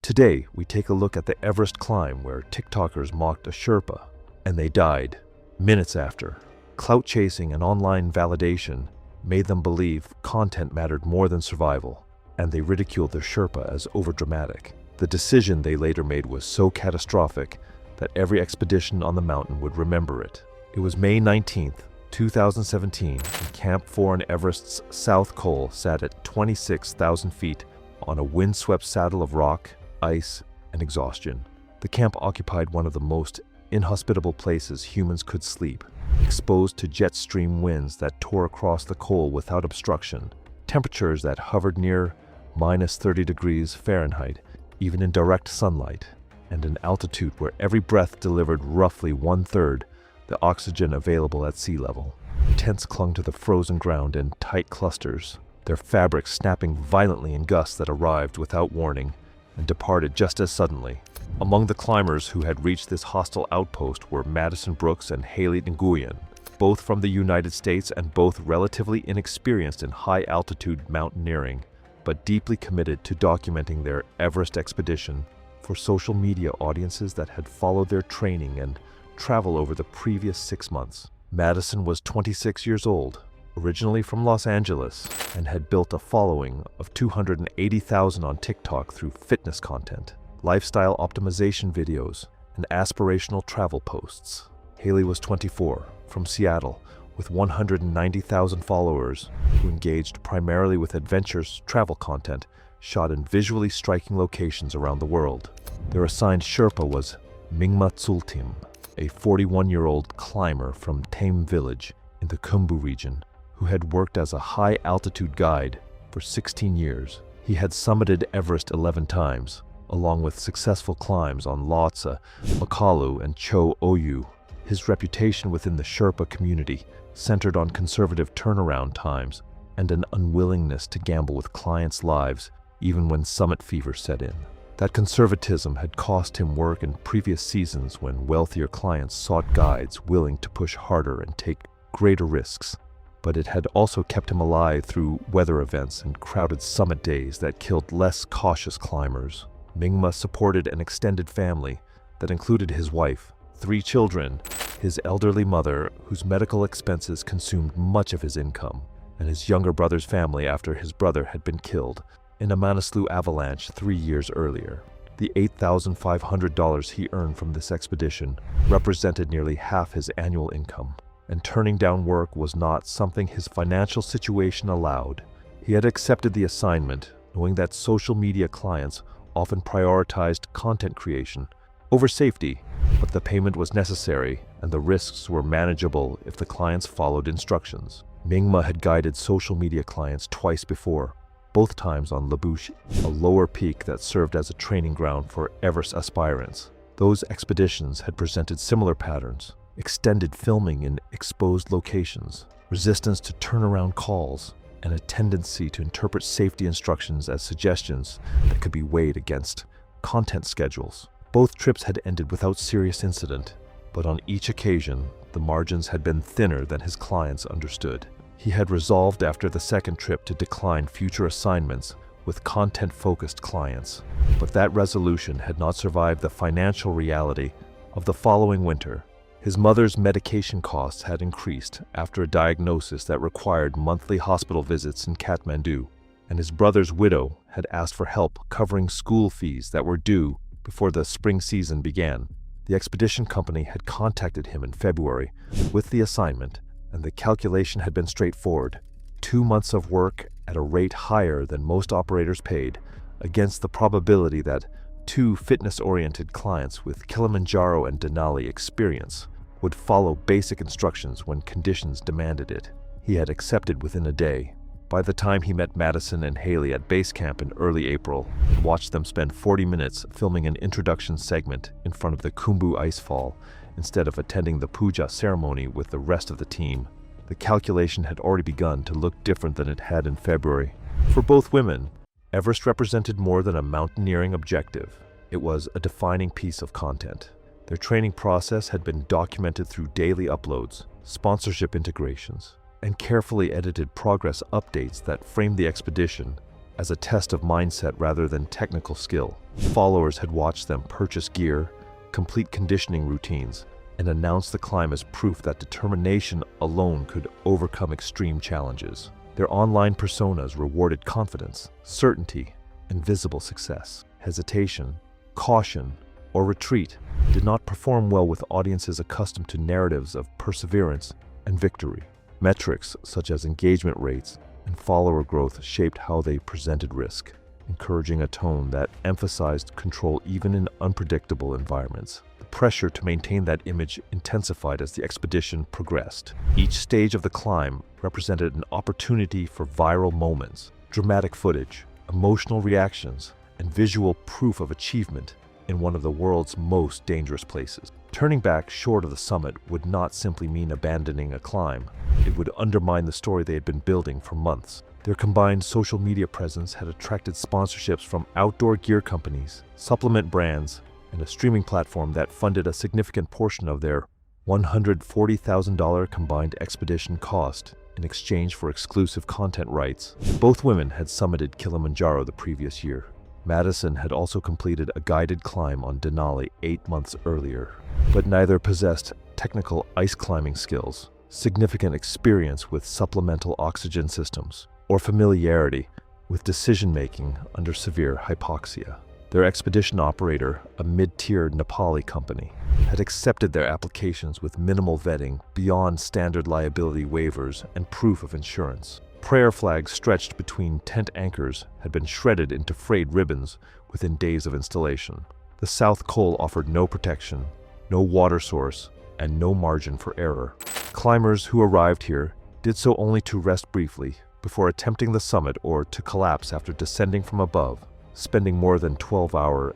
Today, we take a look at the Everest climb where TikTokers mocked a Sherpa, and they died minutes after. Clout chasing and online validation made them believe content mattered more than survival, and they ridiculed their Sherpa as overdramatic. The decision they later made was so catastrophic that every expedition on the mountain would remember it. It was May 19th, 2017, and Camp 4 in Everest's South Col sat at 26,000 feet on a windswept saddle of rock, ice, and exhaustion. The camp occupied one of the most inhospitable places humans could sleep, exposed to jet stream winds that tore across the col without obstruction, temperatures that hovered near minus 30 degrees Fahrenheit, even in direct sunlight, and an altitude where every breath delivered roughly one-third the oxygen available at sea level. Tents clung to the frozen ground in tight clusters, their fabrics snapping violently in gusts that arrived without warning and departed just as suddenly. Among the climbers who had reached this hostile outpost were Madison Brooks and Haley Nguyen, both from the United States and both relatively inexperienced in high-altitude mountaineering, but deeply committed to documenting their Everest expedition for social media audiences that had followed their training and travel over the previous 6 months. Madison was 26 years old, originally from Los Angeles, and had built a following of 280,000 on TikTok through fitness content, lifestyle optimization videos, and aspirational travel posts. Haley was 24, from Seattle, with 190,000 followers who engaged primarily with adventures travel content shot in visually striking locations around the world. Their assigned Sherpa was Mingma Tsultim, a 41-year-old climber from Tame Village in the Khumbu region, who had worked as a high-altitude guide for 16 years. He had summited Everest 11 times, along with successful climbs on Lhotse, Makalu, and Cho Oyu. His reputation within the Sherpa community centered on conservative turnaround times and an unwillingness to gamble with clients' lives even when summit fever set in. That conservatism had cost him work in previous seasons when wealthier clients sought guides willing to push harder and take greater risks, but it had also kept him alive through weather events and crowded summit days that killed less cautious climbers. Mingma supported an extended family that included his wife, 3 children, his elderly mother, whose medical expenses consumed much of his income, and his younger brother's family after his brother had been killed in a Manaslu avalanche 3 years earlier. The $8,500 he earned from this expedition represented nearly half his annual income, and turning down work was not something his financial situation allowed. He had accepted the assignment, knowing that social media clients often prioritized content creation over safety, but the payment was necessary and the risks were manageable if the clients followed instructions. Mingma had guided social media clients twice before, both times on La Bouche, a lower peak that served as a training ground for Everest aspirants. Those expeditions had presented similar patterns: extended filming in exposed locations, resistance to turnaround calls, and a tendency to interpret safety instructions as suggestions that could be weighed against content schedules. Both trips had ended without serious incident, but on each occasion, the margins had been thinner than his clients understood. He had resolved after the second trip to decline future assignments with content-focused clients, but that resolution had not survived the financial reality of the following winter. His mother's medication costs had increased after a diagnosis that required monthly hospital visits in Kathmandu, and his brother's widow had asked for help covering school fees that were due before the spring season began. The expedition company had contacted him in February with the assignment, and the calculation had been straightforward: 2 months of work at a rate higher than most operators paid, against the probability that 2 fitness-oriented clients with Kilimanjaro and Denali experience would follow basic instructions when conditions demanded it. He had accepted within a day. By the time he met Madison and Haley at base camp in early April and watched them spend 40 minutes filming an introduction segment in front of the Khumbu icefall instead of attending the puja ceremony with the rest of the team, the calculation had already begun to look different than it had in February. For both women, Everest represented more than a mountaineering objective. It was a defining piece of content. Their training process had been documented through daily uploads, sponsorship integrations, and carefully edited progress updates that framed the expedition as a test of mindset rather than technical skill. Followers had watched them purchase gear, complete conditioning routines, and announce the climb as proof that determination alone could overcome extreme challenges. Their online personas rewarded confidence, certainty, and visible success. Hesitation, caution, or retreat did not perform well with audiences accustomed to narratives of perseverance and victory. Metrics such as engagement rates and follower growth shaped how they presented risk, encouraging a tone that emphasized control even in unpredictable environments. The pressure to maintain that image intensified as the expedition progressed. Each stage of the climb represented an opportunity for viral moments, dramatic footage, emotional reactions, and visual proof of achievement in one of the world's most dangerous places. Turning back short of the summit would not simply mean abandoning a climb. It would undermine the story they had been building for months. Their combined social media presence had attracted sponsorships from outdoor gear companies, supplement brands, and a streaming platform that funded a significant portion of their $140,000 combined expedition cost in exchange for exclusive content rights. Both women had summited Kilimanjaro the previous year. Madison had also completed a guided climb on Denali 8 months earlier, but neither possessed technical ice climbing skills, significant experience with supplemental oxygen systems, or familiarity with decision-making under severe hypoxia. Their expedition operator, a mid-tier Nepali company, had accepted their applications with minimal vetting beyond standard liability waivers and proof of insurance. Prayer flags stretched between tent anchors had been shredded into frayed ribbons within days of installation. The South Col offered no protection, no water source, and no margin for error. Climbers who arrived here did so only to rest briefly before attempting the summit or to collapse after descending from above. Spending more than 12 hours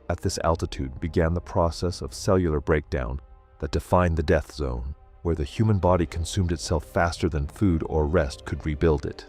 at this altitude began the process of cellular breakdown that defined the death zone, where the human body consumed itself faster than food or rest could rebuild it.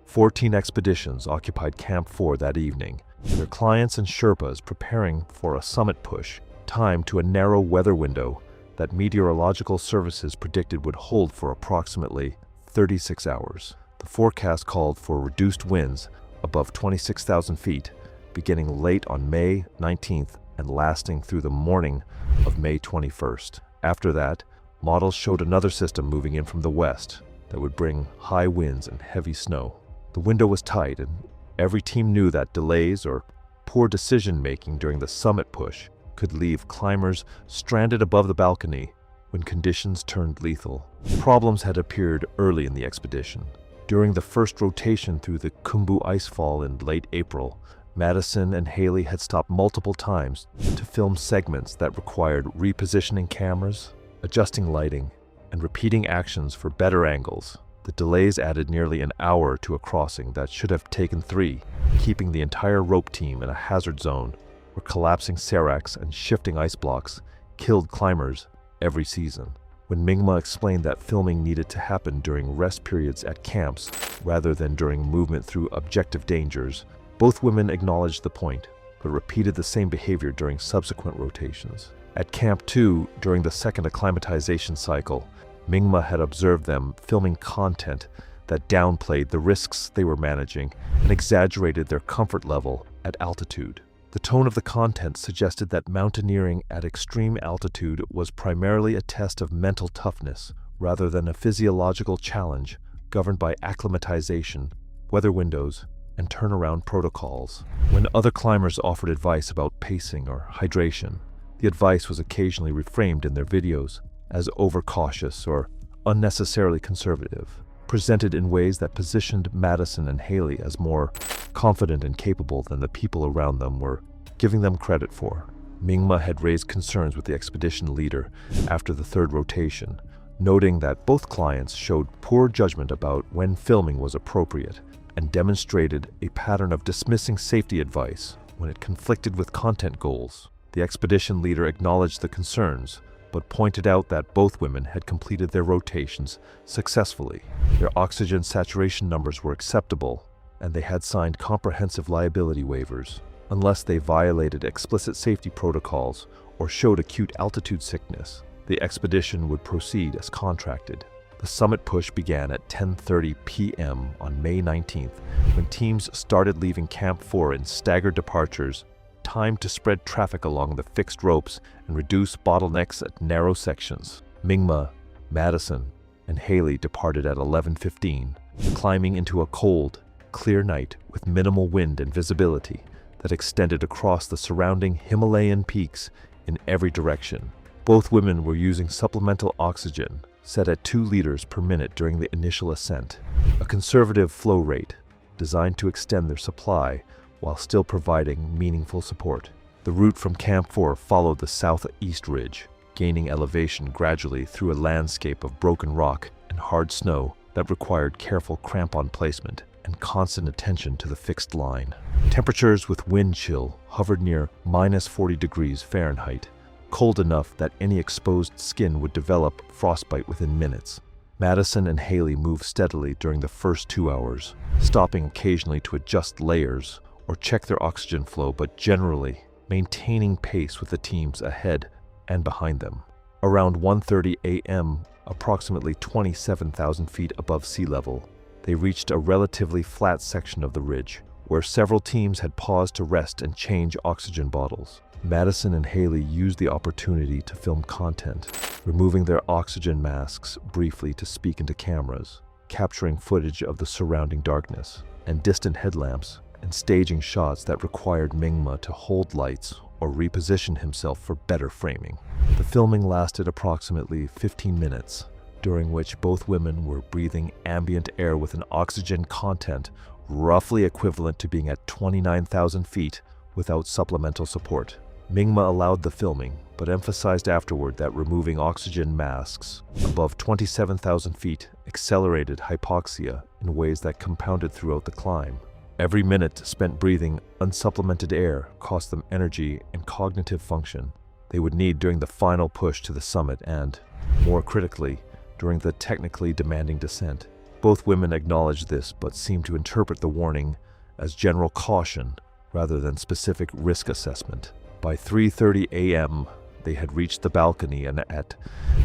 14 expeditions occupied Camp 4 that evening, their clients and Sherpas preparing for a summit push, timed to a narrow weather window that meteorological services predicted would hold for approximately 36 hours. The forecast called for reduced winds above 26,000 feet, beginning late on May 19th and lasting through the morning of May 21st. After that, models showed another system moving in from the west that would bring high winds and heavy snow. The window was tight, and every team knew that delays or poor decision-making during the summit push could leave climbers stranded above the balcony when conditions turned lethal. Problems had appeared early in the expedition. During the first rotation through the Khumbu icefall in late April, Madison and Haley had stopped multiple times to film segments that required repositioning cameras, adjusting lighting, and repeating actions for better angles. The delays added nearly an hour to a crossing that should have taken 3, keeping the entire rope team in a hazard zone where collapsing seracs and shifting ice blocks killed climbers every season. When Mingma explained that filming needed to happen during rest periods at camps rather than during movement through objective dangers, both women acknowledged the point, but repeated the same behavior during subsequent rotations. At Camp 2, during the second acclimatization cycle, Mingma had observed them filming content that downplayed the risks they were managing and exaggerated their comfort level at altitude. The tone of the content suggested that mountaineering at extreme altitude was primarily a test of mental toughness rather than a physiological challenge governed by acclimatization, weather windows, and turnaround protocols. When other climbers offered advice about pacing or hydration, the advice was occasionally reframed in their videos as overcautious or unnecessarily conservative, presented in ways that positioned Madison and Haley as more confident and capable than the people around them were giving them credit for. Mingma had raised concerns with the expedition leader after the third rotation, noting that both clients showed poor judgment about when filming was appropriate and demonstrated a pattern of dismissing safety advice when it conflicted with content goals. The expedition leader acknowledged the concerns, but pointed out that both women had completed their rotations successfully. Their oxygen saturation numbers were acceptable, and they had signed comprehensive liability waivers. Unless they violated explicit safety protocols or showed acute altitude sickness, the expedition would proceed as contracted. The summit push began at 10:30 p.m. on May 19th, when teams started leaving Camp 4 in staggered departures, timed to spread traffic along the fixed ropes and reduce bottlenecks at narrow sections. Mingma, Madison, and Haley departed at 11:15, climbing into a cold, clear night with minimal wind and visibility that extended across the surrounding Himalayan peaks in every direction. Both women were using supplemental oxygen, set at 2 liters per minute during the initial ascent, a conservative flow rate designed to extend their supply while still providing meaningful support. The route from Camp 4 followed the southeast ridge, gaining elevation gradually through a landscape of broken rock and hard snow that required careful crampon placement and constant attention to the fixed line. Temperatures with wind chill hovered near -40 degrees Fahrenheit, cold enough that any exposed skin would develop frostbite within minutes. Madison and Haley moved steadily during the first 2 hours, stopping occasionally to adjust layers or check their oxygen flow, but generally maintaining pace with the teams ahead and behind them. Around 1:30 a.m., approximately 27,000 feet above sea level, they reached a relatively flat section of the ridge, where several teams had paused to rest and change oxygen bottles. Madison and Haley used the opportunity to film content, removing their oxygen masks briefly to speak into cameras, capturing footage of the surrounding darkness and distant headlamps, and staging shots that required Mingma to hold lights or reposition himself for better framing. The filming lasted approximately 15 minutes, during which both women were breathing ambient air with an oxygen content roughly equivalent to being at 29,000 feet without supplemental support. Mingma allowed the filming, but emphasized afterward that removing oxygen masks above 27,000 feet accelerated hypoxia in ways that compounded throughout the climb. Every minute spent breathing unsupplemented air cost them energy and cognitive function they would need during the final push to the summit and, more critically, during the technically demanding descent. Both women acknowledged this but seemed to interpret the warning as general caution rather than specific risk assessment. By 3:30 a.m., they had reached the balcony and at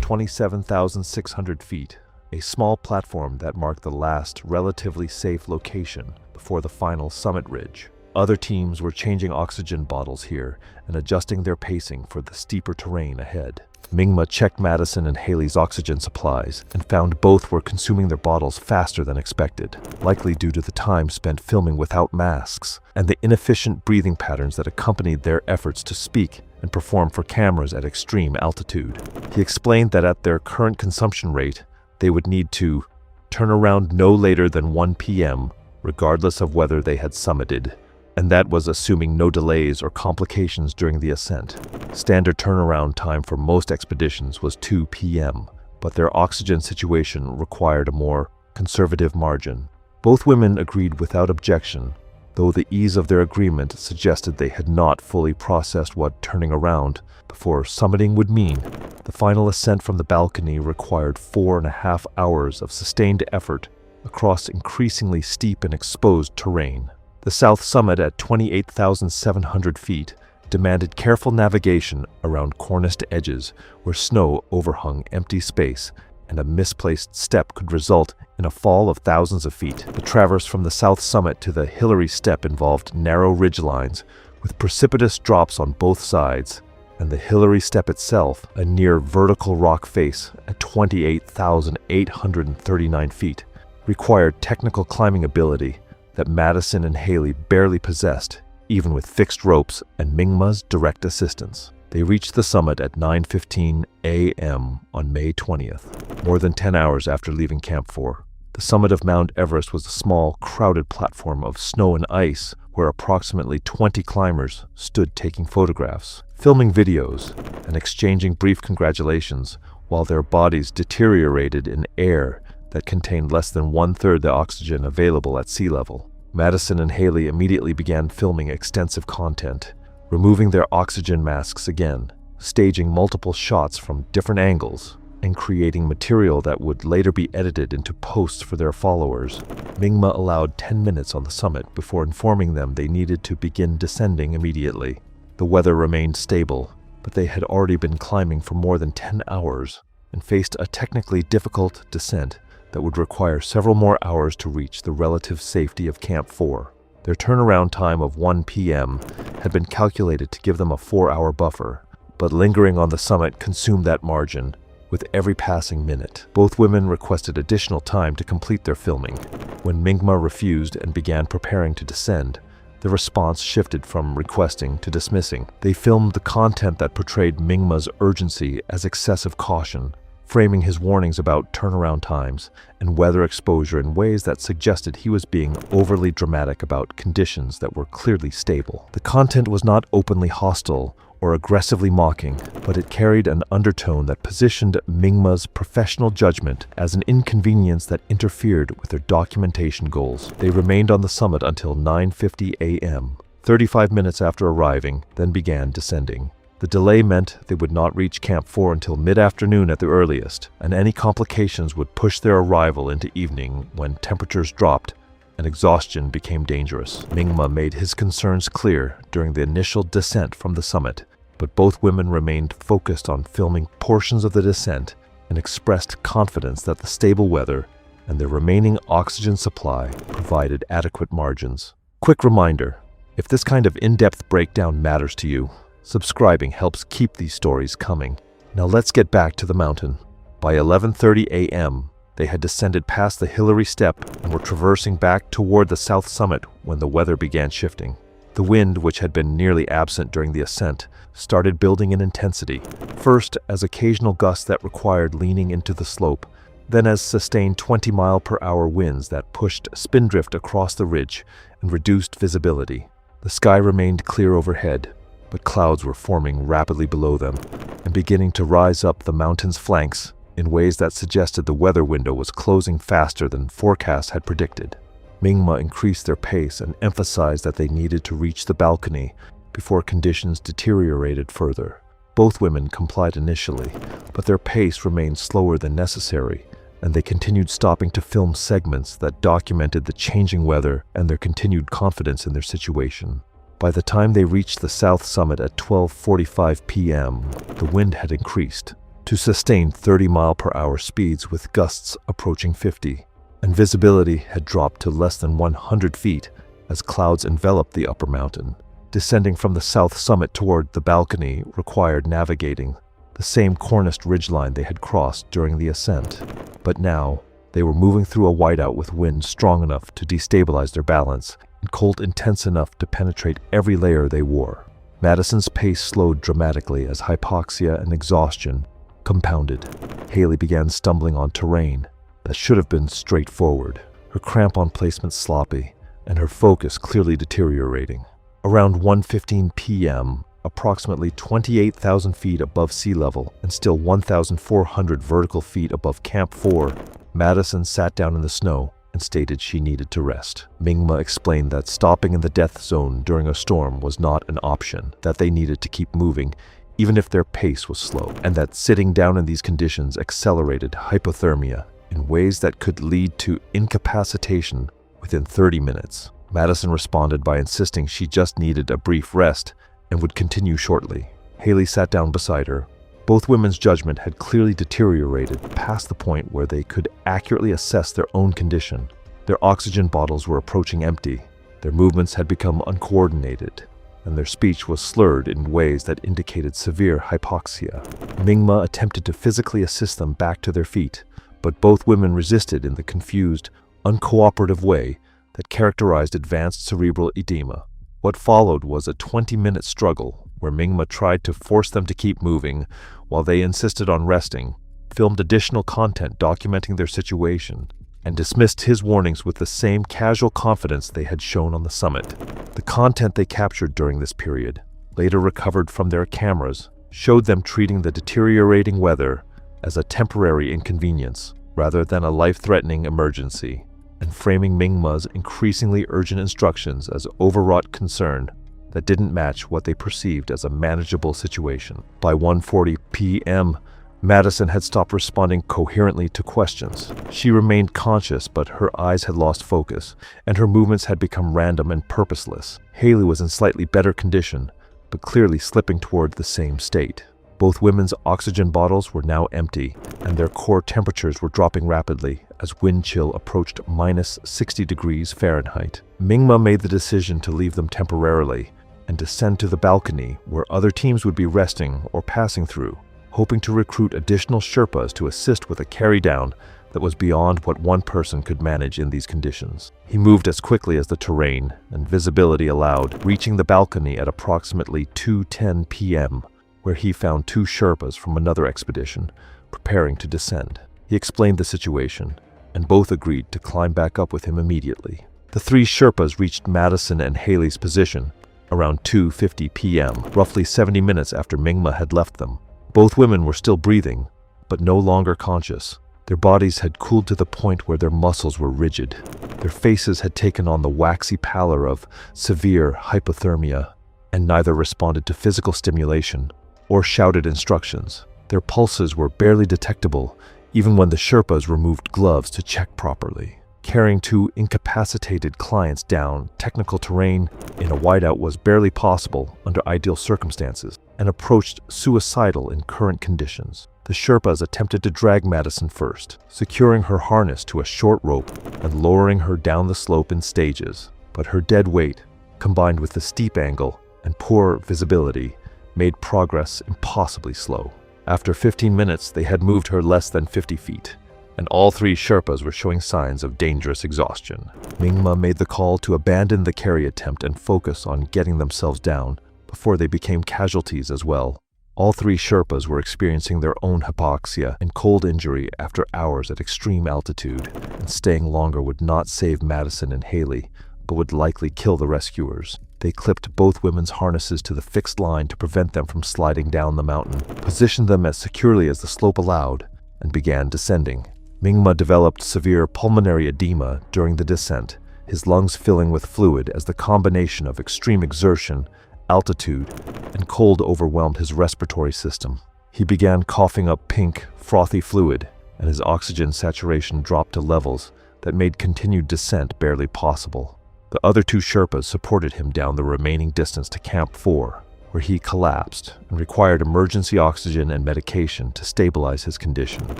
27,600 feet, a small platform that marked the last relatively safe location before the final summit ridge. Other teams were changing oxygen bottles here and adjusting their pacing for the steeper terrain ahead. Mingma checked Madison and Haley's oxygen supplies and found both were consuming their bottles faster than expected, likely due to the time spent filming without masks and the inefficient breathing patterns that accompanied their efforts to speak and perform for cameras at extreme altitude. He explained that at their current consumption rate, they would need to turn around no later than 1 p.m., regardless of whether they had summited, and that was assuming no delays or complications during the ascent. Standard turnaround time for most expeditions was 2 p.m., but their oxygen situation required a more conservative margin. Both women agreed without objection, though the ease of their agreement suggested they had not fully processed what turning around before summiting would mean. The final ascent from the balcony required 4.5 hours of sustained effort across increasingly steep and exposed terrain. The south summit at 28,700 feet demanded careful navigation around corniced edges where snow overhung empty space and a misplaced step could result in a fall of thousands of feet. The traverse from the south summit to the Hillary Step involved narrow ridgelines with precipitous drops on both sides, and the Hillary Step itself, a near vertical rock face at 28,839 feet, required technical climbing ability that Madison and Haley barely possessed, even with fixed ropes and Mingma's direct assistance. They reached the summit at 9:15 a.m. on May 20th, more than 10 hours after leaving Camp 4. The summit of Mount Everest was a small, crowded platform of snow and ice where approximately 20 climbers stood taking photographs, filming videos, and exchanging brief congratulations while their bodies deteriorated in air that contained less than 1/3 the oxygen available at sea level. Madison and Haley immediately began filming extensive content, removing their oxygen masks again, staging multiple shots from different angles, and creating material that would later be edited into posts for their followers. Mingma allowed 10 minutes on the summit before informing them they needed to begin descending immediately. The weather remained stable, but they had already been climbing for more than 10 hours, and faced a technically difficult descent that would require several more hours to reach the relative safety of Camp 4. Their turnaround time of 1 p.m. had been calculated to give them a 4-hour buffer, but lingering on the summit consumed that margin with every passing minute. Both women requested additional time to complete their filming. When Mingma refused and began preparing to descend, the response shifted from requesting to dismissing. They filmed the content that portrayed Mingma's urgency as excessive caution, framing his warnings about turnaround times and weather exposure in ways that suggested he was being overly dramatic about conditions that were clearly stable. The content was not openly hostile or aggressively mocking, but it carried an undertone that positioned Mingma's professional judgment as an inconvenience that interfered with their documentation goals. They remained on the summit until 9:50 a.m., 35 minutes after arriving, then began descending. The delay meant they would not reach Camp 4 until mid-afternoon at the earliest, and any complications would push their arrival into evening when temperatures dropped and exhaustion became dangerous. Mingma made his concerns clear during the initial descent from the summit, but both women remained focused on filming portions of the descent and expressed confidence that the stable weather and their remaining oxygen supply provided adequate margins. Quick reminder, if this kind of in-depth breakdown matters to you, subscribing helps keep these stories coming. Now let's get back to the mountain. By 11:30 a.m., they had descended past the Hillary Step and were traversing back toward the south summit when the weather began shifting. The wind, which had been nearly absent during the ascent, started building in intensity, first as occasional gusts that required leaning into the slope, then as sustained 20-mile-per-hour winds that pushed spindrift across the ridge and reduced visibility. The sky remained clear overhead, but clouds were forming rapidly below them and beginning to rise up the mountain's flanks in ways that suggested the weather window was closing faster than forecasts had predicted. Mingma increased their pace and emphasized that they needed to reach the balcony before conditions deteriorated further. Both women complied initially, but their pace remained slower than necessary, and they continued stopping to film segments that documented the changing weather and their continued confidence in their situation. By the time they reached the south summit at 12:45 p.m., the wind had increased to sustain 30-mile-per-hour speeds with gusts approaching 50, and visibility had dropped to less than 100 feet as clouds enveloped the upper mountain. Descending from the south summit toward the balcony required navigating the same corniced ridgeline they had crossed during the ascent, but now they were moving through a whiteout with wind strong enough to destabilize their balance and cold intense enough to penetrate every layer they wore. Madison's pace slowed dramatically as hypoxia and exhaustion compounded. Haley began stumbling on terrain that should have been straightforward, her crampon placement sloppy, and her focus clearly deteriorating. Around 1:15 p.m., approximately 28,000 feet above sea level and still 1,400 vertical feet above Camp 4, Madison sat down in the snow and stated she needed to rest. Mingma explained that stopping in the death zone during a storm was not an option, that they needed to keep moving even if their pace was slow, and that sitting down in these conditions accelerated hypothermia in ways that could lead to incapacitation within 30 minutes. Madison responded by insisting she just needed a brief rest and would continue shortly. Haley sat down beside her. Both women's judgment had clearly deteriorated past the point where they could accurately assess their own condition. Their oxygen bottles were approaching empty, their movements had become uncoordinated, and their speech was slurred in ways that indicated severe hypoxia. Mingma attempted to physically assist them back to their feet, but both women resisted in the confused, uncooperative way that characterized advanced cerebral edema. What followed was a 20-minute struggle where Mingma tried to force them to keep moving while they insisted on resting, filmed additional content documenting their situation, and dismissed his warnings with the same casual confidence they had shown on the summit. The content they captured during this period, later recovered from their cameras, showed them treating the deteriorating weather as a temporary inconvenience rather than a life-threatening emergency, and framing Mingma's increasingly urgent instructions as overwrought concern that didn't match what they perceived as a manageable situation. By 1:40 p.m., Madison had stopped responding coherently to questions. She remained conscious, but her eyes had lost focus, and her movements had become random and purposeless. Haley was in slightly better condition, but clearly slipping toward the same state. Both women's oxygen bottles were now empty, and their core temperatures were dropping rapidly as wind chill approached minus 60 degrees Fahrenheit. Mingma made the decision to leave them temporarily and descend to the balcony where other teams would be resting or passing through, hoping to recruit additional Sherpas to assist with a carry-down that was beyond what one person could manage in these conditions. He moved as quickly as the terrain and visibility allowed, reaching the balcony at approximately 2:10 p.m., where he found 2 Sherpas from another expedition preparing to descend. He explained the situation, and both agreed to climb back up with him immediately. The 3 Sherpas reached Madison and Haley's position around 2:50 p.m., roughly 70 minutes after Mingma had left them. Both women were still breathing, but no longer conscious. Their bodies had cooled to the point where their muscles were rigid. Their faces had taken on the waxy pallor of severe hypothermia, and neither responded to physical stimulation or shouted instructions. Their pulses were barely detectable, even when the Sherpas removed gloves to check properly. Carrying 2 incapacitated clients down technical terrain in a whiteout was barely possible under ideal circumstances, and approached suicidal in current conditions. The Sherpas attempted to drag Madison first, securing her harness to a short rope and lowering her down the slope in stages. But her dead weight, combined with the steep angle and poor visibility, made progress impossibly slow. After 15 minutes, they had moved her less than 50 feet, and all 3 Sherpas were showing signs of dangerous exhaustion. Mingma made the call to abandon the carry attempt and focus on getting themselves down before they became casualties as well. All 3 Sherpas were experiencing their own hypoxia and cold injury after hours at extreme altitude, and staying longer would not save Madison and Haley, but would likely kill the rescuers. They clipped both women's harnesses to the fixed line to prevent them from sliding down the mountain, positioned them as securely as the slope allowed, and began descending. Mingma developed severe pulmonary edema during the descent, his lungs filling with fluid as the combination of extreme exertion, altitude, and cold overwhelmed his respiratory system. He began coughing up pink, frothy fluid, and his oxygen saturation dropped to levels that made continued descent barely possible. The other 2 Sherpas supported him down the remaining distance to Camp 4, where he collapsed and required emergency oxygen and medication to stabilize his condition.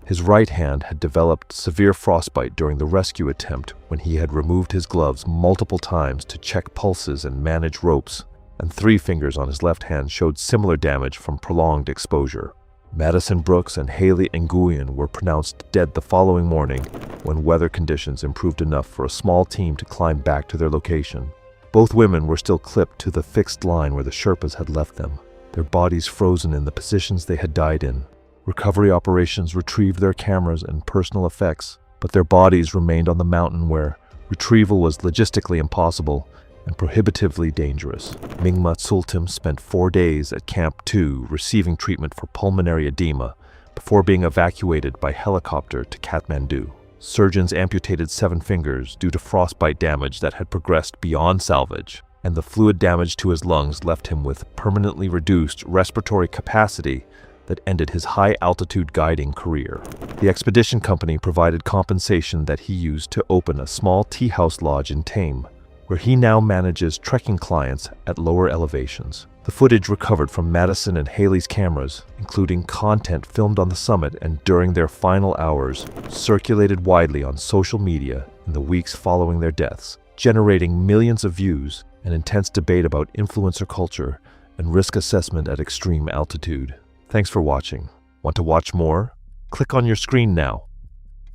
His right hand had developed severe frostbite during the rescue attempt when he had removed his gloves multiple times to check pulses and manage ropes, and 3 fingers on his left hand showed similar damage from prolonged exposure. Madison Brooks and Haley Nguyen were pronounced dead the following morning when weather conditions improved enough for a small team to climb back to their location. Both women were still clipped to the fixed line where the Sherpas had left them, their bodies frozen in the positions they had died in. Recovery operations retrieved their cameras and personal effects, but their bodies remained on the mountain where retrieval was logistically impossible and prohibitively dangerous. Mingma Tsultim spent 4 days at Camp 2 receiving treatment for pulmonary edema before being evacuated by helicopter to Kathmandu. Surgeons amputated 7 fingers due to frostbite damage that had progressed beyond salvage, and the fluid damage to his lungs left him with permanently reduced respiratory capacity that ended his high-altitude guiding career. The expedition company provided compensation that he used to open a small tea house lodge in Tame, where he now manages trekking clients at lower elevations. The footage recovered from Madison and Haley's cameras, including content filmed on the summit and during their final hours, circulated widely on social media in the weeks following their deaths, generating millions of views and intense debate about influencer culture and risk assessment at extreme altitude. Thanks for watching. Want to watch more? Click on your screen now.